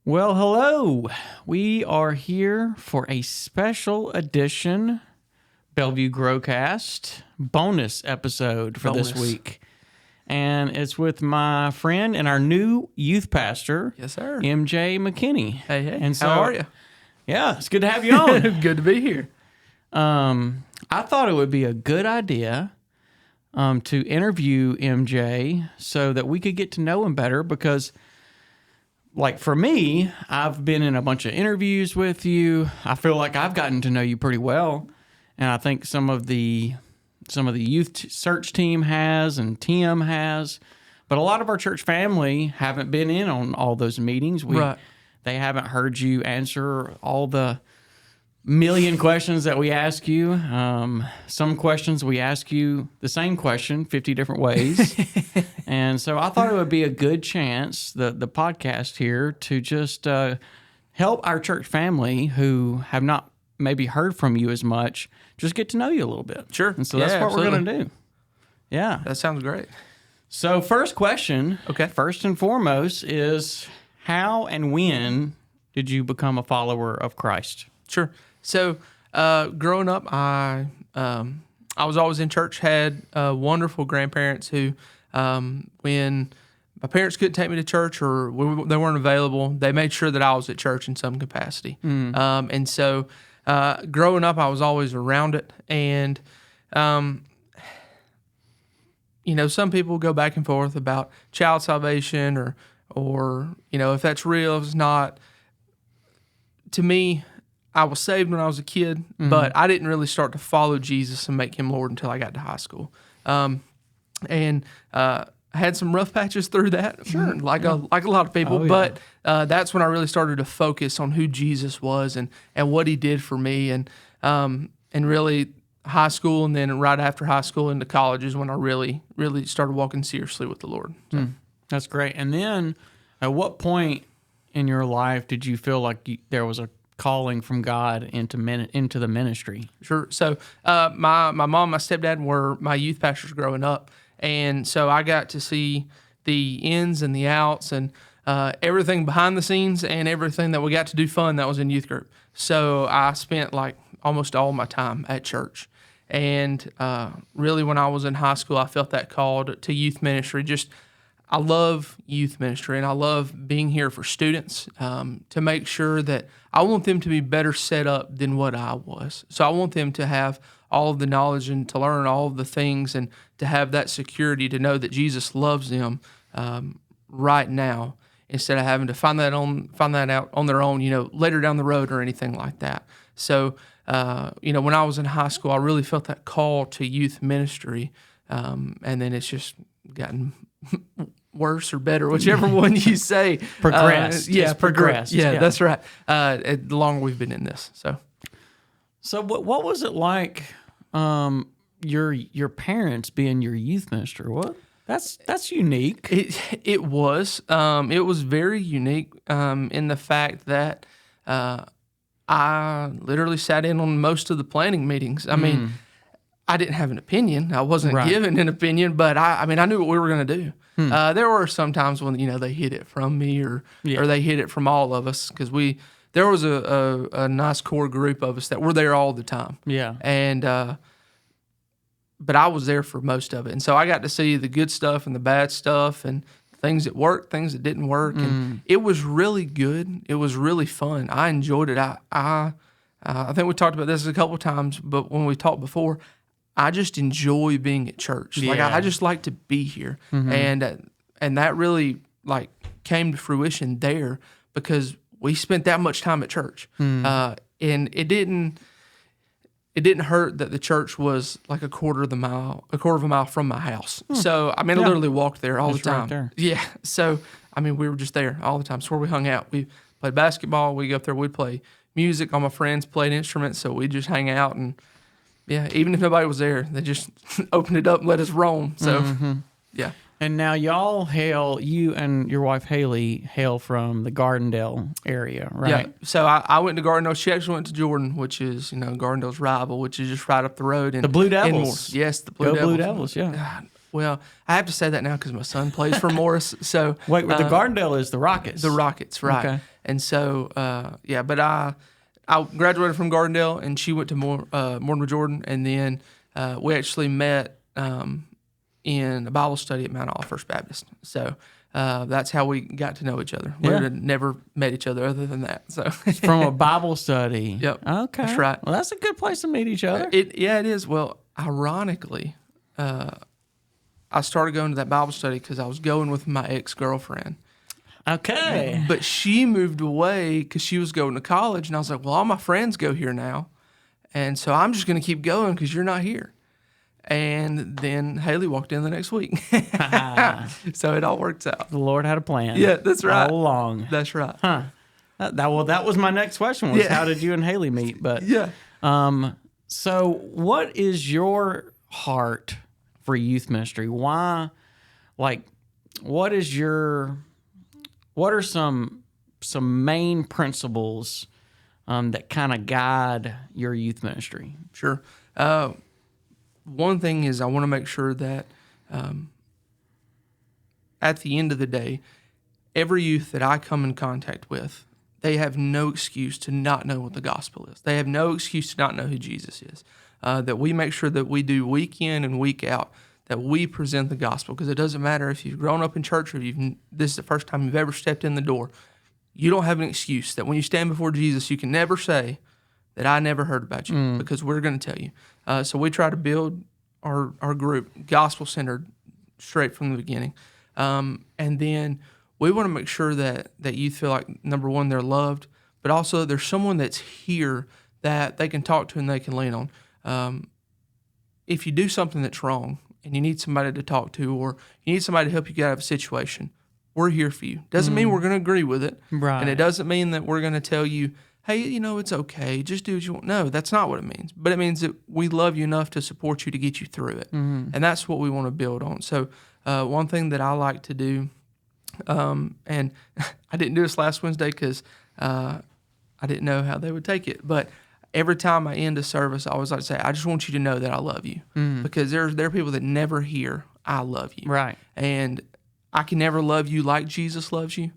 Well, hello. We are here for a special edition Bellevue Growcast bonus episode for this week. And it's with my friend and our new youth pastor, Yes, sir. MJ McKinney. Hey. And so, how are you? Yeah, it's good to have you on. Good to be here. I thought it would be a good idea to interview MJ so that we could get to know him better because, like, for me, I've been in a bunch of interviews with you. I feel like I've gotten to know you pretty well, and I think some of the youth search team has and Tim has, but a lot of our church family haven't been in on all those meetings. Right. They haven't heard you answer all the million questions that we ask you. Some questions we ask you the same question 50 different ways. And so I thought it would be a good chance, the podcast here, to just help our church family who have not maybe heard from you as much, just get to know you a little bit. Sure. And so that's what we're going to do. Yeah. That sounds great. So first question, Okay. first and foremost, is how and when did you become a follower of Christ? Sure. So, growing up, I was always in church. Had wonderful grandparents who, when my parents couldn't take me to church or they weren't available, they made sure that I was at church in some capacity. And so, growing up, I was always around it. And, some people go back and forth about child salvation or if that's real, if it's not. To me, I was saved when I was a kid, but I didn't really start to follow Jesus and make him Lord until I got to high school. And I had some rough patches through that, like a lot of people. Oh, yeah. But that's when I really started to focus on who Jesus was and what he did for me. And really high school, and then right after high school into college is when I really, really started walking seriously with the Lord. So. That's great. And then at what point in your life did you feel like there was a calling from God into the ministry? Sure. So my mom, my stepdad were my youth pastors growing up. And so I got to see the ins and the outs and everything behind the scenes and everything that we got to do fun that was in youth group. So I spent like almost all my time at church. And really when I was in high school, I felt that call to youth ministry. I love youth ministry, and I love being here for students to make sure that I want them to be better set up than what I was. So I want them to have all of the knowledge and to learn all of the things and to have that security to know that Jesus loves them right now instead of having to find that out on their own, later down the road or anything like that. So, when I was in high school, I really felt that call to youth ministry, and then it's just gotten worse or better, whichever one you say. Progressed. Progressed. Yeah, Yeah. that's right. The longer we've been in this. So what was it like your parents being your youth minister? What? That's unique. It was very unique in the fact that I literally sat in on most of the planning meetings. I mean, I didn't have an opinion. I wasn't given an opinion, but I knew what we were going to do. There were some times when they hid it from me or they hid it from all of us because there was a nice core group of us that were there all the time. Yeah. And but I was there for most of it, and so I got to see the good stuff and the bad stuff and things that worked, things that didn't work, and it was really good. It was really fun. I enjoyed it. I think we talked about this a couple of times, but when we talked before, I just enjoy being at church. Yeah. Like I just like to be here, and that really like came to fruition there because we spent that much time at church, and it didn't hurt that the church was like a quarter of a mile from my house. So I literally walked there all the time. Right there. Yeah. So we were just there all the time. It's where we hung out. We played basketball. We go up there. We'd play music. All my friends played instruments, so we just hang out and. Yeah, even if nobody was there, they just opened it up and let us roam. So, yeah. And now you and your wife Haley hail from the Gardendale area, right? Yeah. So I went to Gardendale. She actually went to Jordan, which is Gardendale's rival, which is just right up the road. The Blue Devils. Yes, the Blue Go Devils. Blue Devils, yeah. God, Well, I have to say that now because my son plays for Morris. So Wait, the Gardendale is the Rockets. the Rockets, right? Okay. And so but I graduated from Gardendale, and she went to Mortimer Jordan, and then we actually met in a Bible study at Mount Olive First Baptist. So that's how we got to know each other. We had never met each other other than that. So From a Bible study. Yep. Okay. That's right. Well, that's a good place to meet each other. It is. Well, ironically, I started going to that Bible study because I was going with my ex-girlfriend. Okay. But she moved away because she was going to college, and I was like, well, all my friends go here now, and so I'm just going to keep going because you're not here. And then Haley walked in the next week. So it all works out. The Lord had a plan. Yeah, that's right. All along. That's right. Huh. That was my next question was how did you and Haley meet? But Yeah. So what is your heart for youth ministry? Why, like, what are some main principles that kind of guide your youth ministry? Sure. One thing is I want to make sure that at the end of the day, every youth that I come in contact with, they have no excuse to not know what the gospel is. They have no excuse to not know who Jesus is. That we make sure that we do week in and week out, that we present the gospel, because it doesn't matter if you've grown up in church or this is the first time you've ever stepped in the door. You don't have an excuse that when you stand before Jesus, you can never say that I never heard about you, because we're going to tell you. So we try to build our group gospel-centered straight from the beginning. And then we want to make sure that youth feel like, number one, they're loved, but also there's someone that's here that they can talk to and they can lean on. If you do something that's wrong and you need somebody to talk to, or you need somebody to help you get out of a situation, we're here for you. Doesn't mean we're going to agree with it. Right. And it doesn't mean that we're going to tell you, hey, it's okay, just do what you want. No, that's not what it means. But it means that we love you enough to support you to get you through it. And that's what we want to build on. So one thing that I like to do, and I didn't do this last Wednesday because I didn't know how they would take it, but every time I end a service, I always like to say, I just want you to know that I love you. Because there are people that never hear, I love you. Right. And I can never love you like Jesus loves you,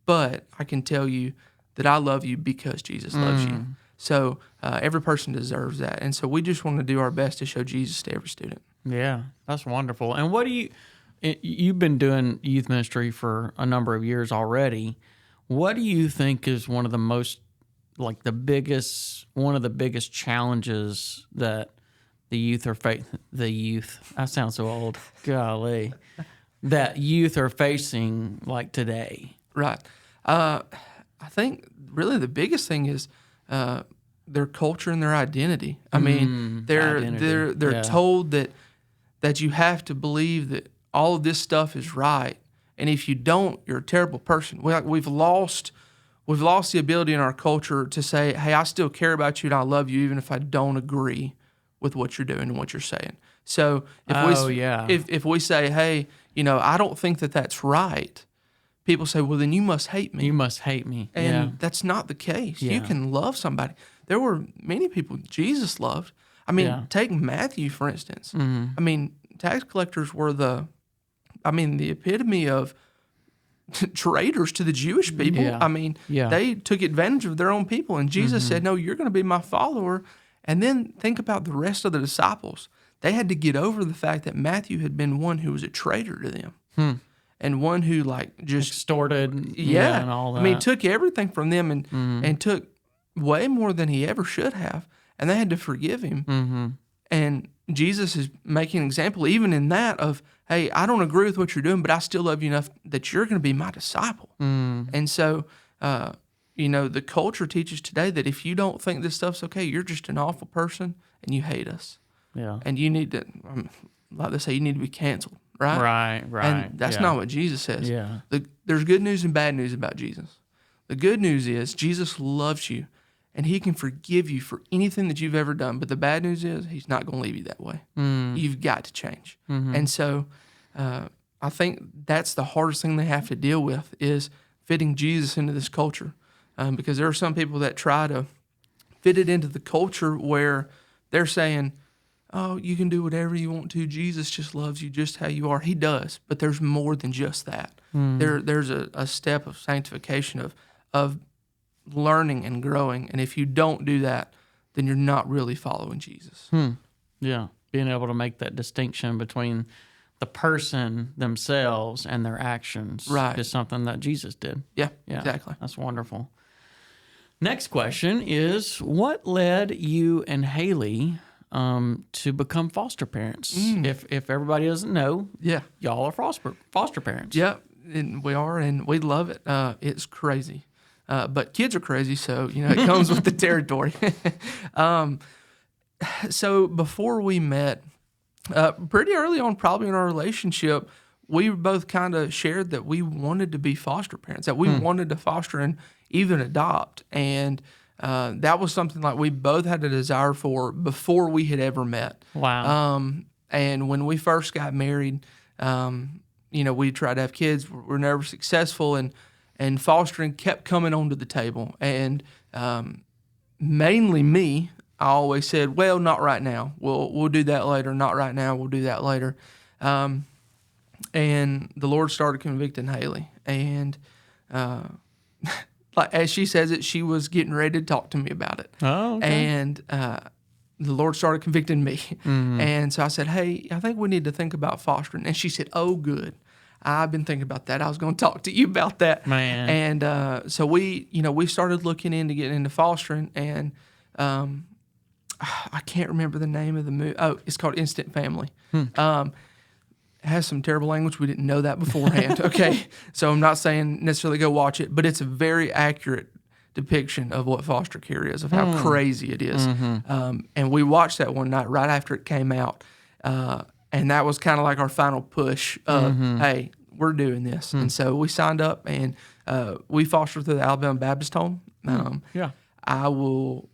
but I can tell you that I love you because Jesus loves you. So every person deserves that. And so we just want to do our best to show Jesus to every student. Yeah, that's wonderful. And you've been doing youth ministry for a number of years already. What do you think is one of the biggest challenges that the youth are I sound so old. Golly. That youth are facing like today? Right. I think really the biggest thing is their culture and their identity. I mean, they're told that you have to believe that all of this stuff is right, and if you don't, you're a terrible person. We've lost the ability in our culture to say, hey, I still care about you and I love you even if I don't agree with what you're doing and what you're saying. So if we say, hey, I don't think that that's right, people say, well, then you must hate me. You must hate me. And that's not the case. Yeah. You can love somebody. There were many people Jesus loved. I mean, take Matthew, for instance. I mean, tax collectors were the epitome of traitors to the Jewish people. Yeah. I mean, they took advantage of their own people. And Jesus said, no, you're going to be my follower. And then think about the rest of the disciples. They had to get over the fact that Matthew had been one who was a traitor to them. And one who just extorted, and all that. I mean, took everything from them and took way more than he ever should have, and they had to forgive him. And Jesus is making an example, even in that, of, hey, I don't agree with what you're doing, but I still love you enough that you're going to be my disciple. And so, the culture teaches today that if you don't think this stuff's okay, you're just an awful person and you hate us. Yeah. And you need to, like they say, you need to be canceled. Right. And that's not what Jesus says. Yeah. There's good news and bad news about Jesus. The good news is Jesus loves you, and he can forgive you for anything that you've ever done. But the bad news is he's not going to leave you that way. You've got to change. And so I think that's the hardest thing they have to deal with is fitting Jesus into this culture. Because there are some people that try to fit it into the culture where they're saying, oh, you can do whatever you want to. Jesus just loves you just how you are. He does, but there's more than just that. There's a step of sanctification of learning and growing, and if you don't do that, then you're not really following Jesus. Yeah, being able to make that distinction between the person themselves and their actions is something that Jesus did. Yeah, exactly. That's wonderful. Next question is, what led you and Haley to become foster parents? If everybody doesn't know, y'all are foster parents. Yep, and we are, and we love it. It's crazy. But kids are crazy, so it comes with the territory. So before we met, pretty early on, probably in our relationship, we both kind of shared that we wanted to be foster parents, that we wanted to foster and even adopt. And that was something like we both had a desire for before we had ever met. Wow. And when we first got married, we tried to have kids. We're never successful, and fostering kept coming onto the table. And mainly me, I always said, well, not right now. We'll do that later. Not right now. We'll do that later. And the Lord started convicting Haley. And like as she says it, she was getting ready to talk to me about it. Oh, okay. And the Lord started convicting me. And so I said, hey, I think we need to think about fostering. And she said, oh, good. I've been thinking about that. I was going to talk to you about that. Man. And so we started looking into getting into fostering. And I can't remember the name of the movie. Oh, it's called Instant Family. It has some terrible language. We didn't know that beforehand. Okay. So I'm not saying necessarily go watch it, but it's a very accurate depiction of what foster care is, of how crazy it is. And we watched that one night right after it came out. And that was kind of like our final push of, hey, we're doing this. And so we signed up, and we fostered through the Alabama Baptist Home. I will,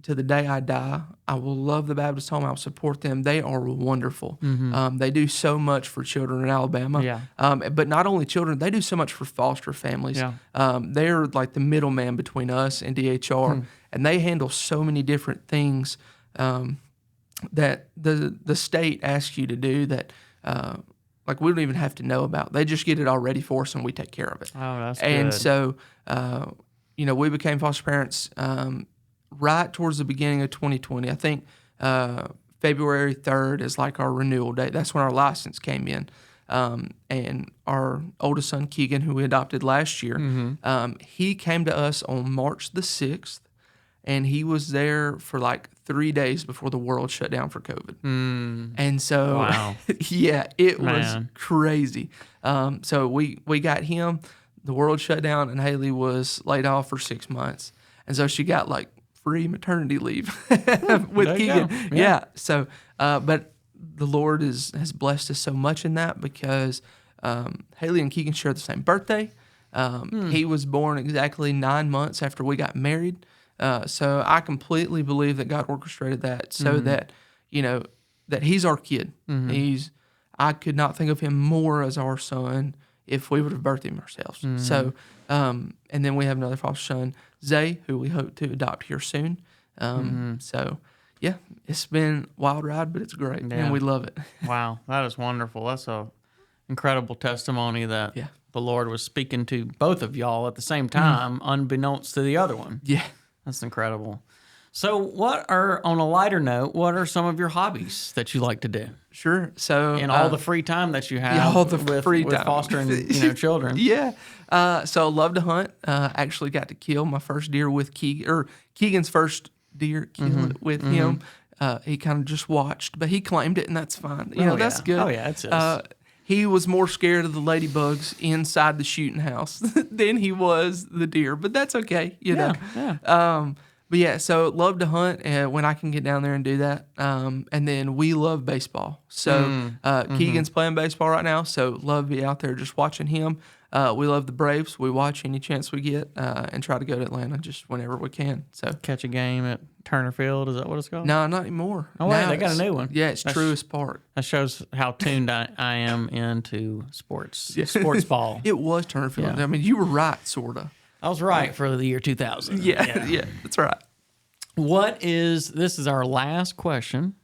to the day I die, I will love the Baptist Home. I'll support them. They are wonderful. They do so much for children in Alabama. But not only children, they do so much for foster families. They're like the middleman between us and DHR, and they handle so many different things that the state asks you to do that like we don't even have to know about. They just get it all ready for us, and we take care of it. Oh, that's and good. So, we became foster parents right towards the beginning of 2020. I think February 3rd is like our renewal date. That's when our license came in. And our oldest son, Keegan, who we adopted last year, he came to us on March the 6th, and he was there for like 3 days before the world shut down for COVID. And so, wow. it was crazy. So we got him, the world shut down, and Haley was laid off for 6 months. And so she got like free maternity leave with Keegan. Yeah. So, but the Lord has blessed us so much in that because Haley and Keegan share the same birthday. He was born exactly 9 months after we got married. So I completely believe that God orchestrated that so that, that he's our kid. I could not think of him more as our son if we would have birthed him ourselves. So, and then we have another foster son, Zay, who we hope to adopt here soon. So, yeah, it's been a wild ride, but it's great, and we love it. Wow, that is wonderful. That's a incredible testimony that the Lord was speaking to both of y'all at the same time, unbeknownst to the other one. Yeah. That's incredible. So on a lighter note, what are some of your hobbies that you like to do? Sure. So in all the free time that you have with fostering, children. So I love to hunt. Actually got to kill my first deer with Keegan's first deer, kill it with him. He kind of just watched, but he claimed it, and that's fine. That's good. Oh yeah, it's he was more scared of the ladybugs inside the shooting house than he was the deer, but that's okay, But yeah, so love to hunt when I can get down there and do that. And then we love baseball. So Keegan's playing baseball right now, so love to be out there just watching him. We love the Braves. We watch any chance we get and try to go to Atlanta just whenever we can. So catch a game at Turner Field, is that what it's called? No, not anymore. Oh, wait, they got a new one. Yeah, it's Truist Park. That shows how tuned I am into sports. Sports ball. It was Turner Field. Yeah. I mean, you were right, sort of. I was right for the year 2000. Yeah, that's right. This is our last question.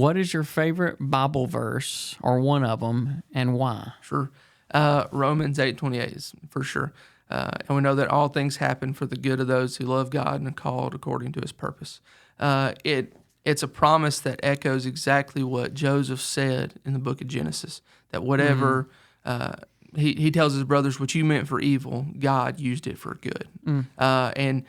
what is your favorite Bible verse or one of them, and why? Sure. Romans 8:28 is for sure. And we know that all things happen for the good of those who love God and are called according to his purpose. It's a promise that echoes exactly what Joseph said in the book of Genesis, that whatever he tells his brothers, what you meant for evil, God used it for good. And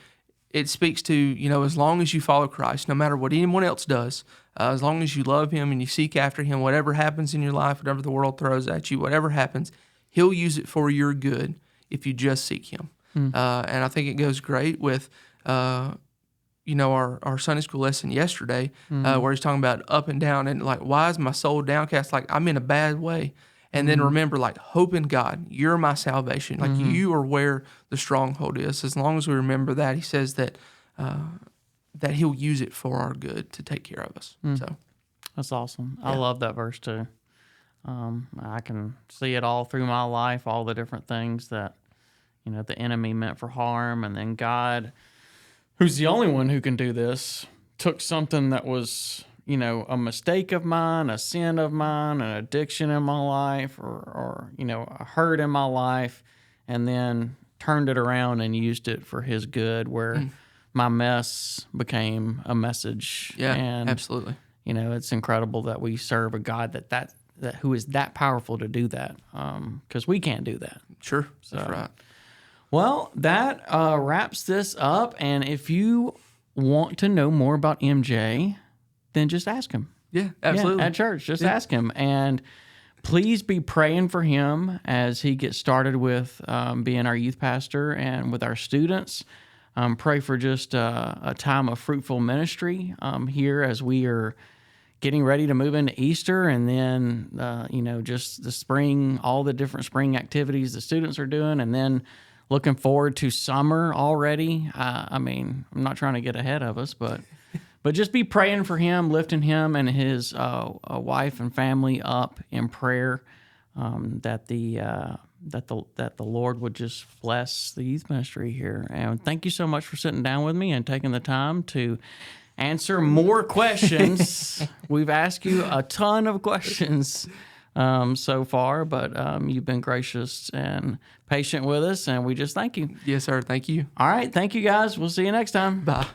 it speaks to, as long as you follow Christ, no matter what anyone else does, as long as you love him and you seek after him, whatever happens in your life, whatever the world throws at you, whatever happens, he'll use it for your good if you just seek him. And I think it goes great with, our Sunday school lesson yesterday, where he's talking about up and down and like, why is my soul downcast? Like, I'm in a bad way. And then remember, like, hope in God. You're my salvation. Like, you are where the stronghold is. As long as we remember that, he says that he'll use it for our good to take care of us. So That's awesome. Yeah. I love that verse too. I can see it all through my life, all the different things that, the enemy meant for harm. And then God, who's the only one who can do this, took something that was, a mistake of mine, a sin of mine, an addiction in my life, or a hurt in my life, and then turned it around and used it for his good, where my mess became a message. Yeah, and, absolutely. It's incredible that we serve a God that who is that powerful to do that, because we can't do that. Sure, that's right. Well, that wraps this up, and if you want to know more about MJ, then just ask him. Yeah, absolutely. Yeah, at church, just ask him. And please be praying for him as he gets started with being our youth pastor and with our students. Pray for just a time of fruitful ministry here as we are getting ready to move into Easter, and then, just the spring, all the different spring activities the students are doing, and then looking forward to summer already. I'm not trying to get ahead of us, but just be praying for him, lifting him and his wife and family up in prayer, that the Lord would just bless the youth ministry here. And thank you so much for sitting down with me and taking the time to answer more questions. We've asked you a ton of questions so far, but you've been gracious and patient with us, and we just thank you. Yes, sir. Thank you. All right. Thank you, guys. We'll see you next time. Bye.